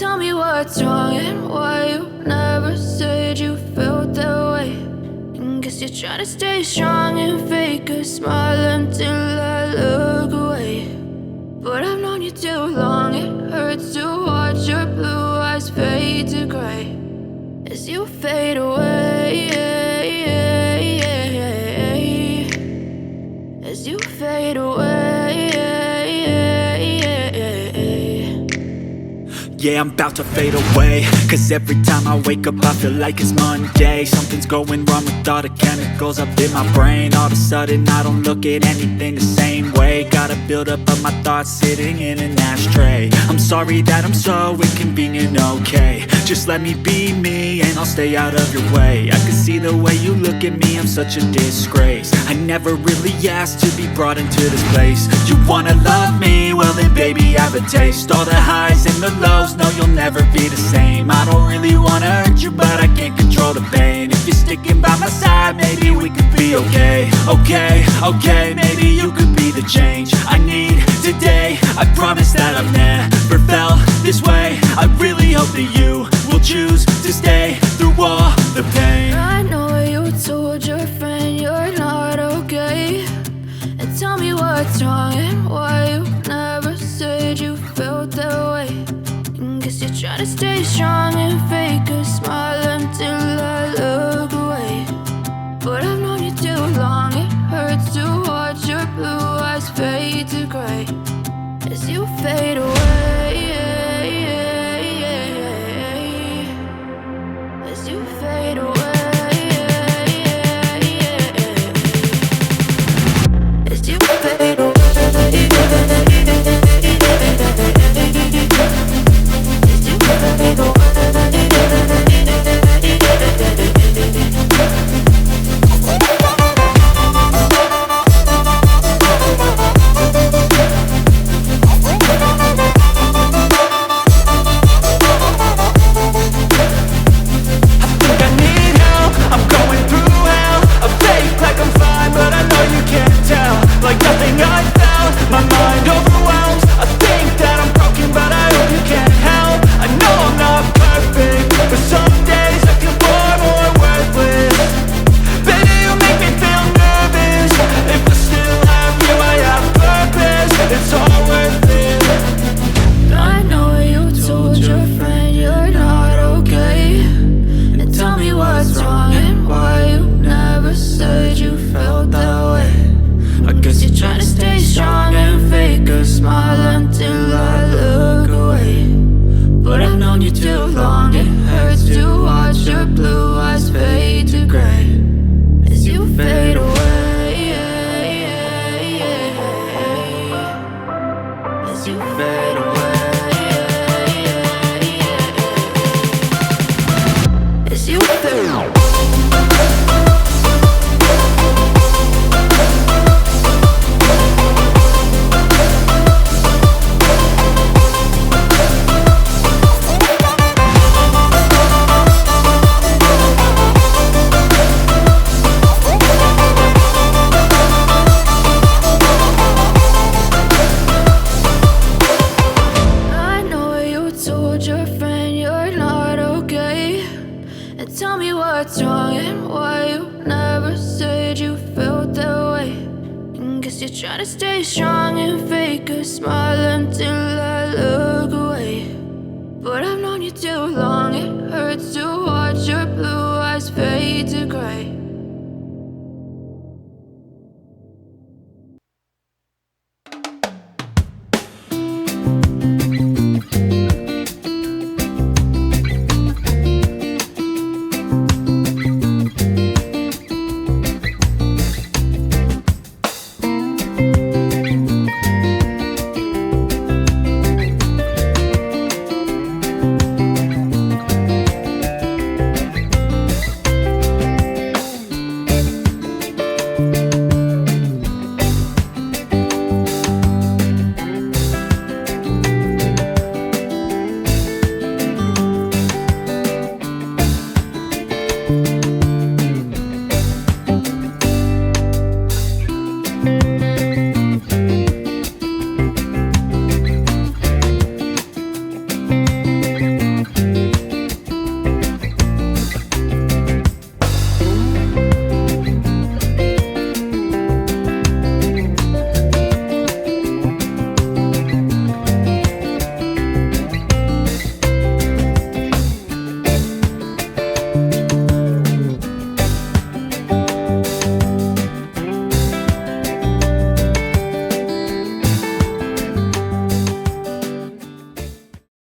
Tell me what's wrong and why you never said you felt that way. And guess you're trying to stay strong and fake a smile until I look away. But I've known you too long, it hurts to watch your blue eyes fade to gray as you fade away. As you fade away. Yeah, I'm about to fade away, cause every time I wake up I feel like it's Monday. Something's going wrong with all the chemicals up in my brain. All of a sudden I don't look at anything the same way. Got a buildup of my thoughts sitting in an ashtray. I'm sorry that I'm so inconvenient, okay. Just let me be me and I'll stay out of your way. I can see the way you look at me, I'm such a disgrace. I never really asked to be brought into this place. You wanna love me? Well then baby I have a taste. All the highs and the lows, no, you'll never be the same. I don't really wanna hurt you, but I can't control the pain. If you're sticking by my side, maybe we could be okay. Okay, maybe you could be the change I need today. I promise that I've never felt this way. I really hope that you will choose to stay through all the pain. I know you told your friend you're not okay. And tell me what's wrong and why you never said you felt that way. Guess you're trying to stay strong and fake a smile until I look away. But I've known you too long, it hurts to watch your blue eyes fade to gray as you fade away. As you fade away. As you fade away. Tell me what's wrong and why you never said you felt that way. And guess you're trying to stay strong and fake a smile until I look away. But I've known you too long, it hurts to watch your blue eyes fade to gray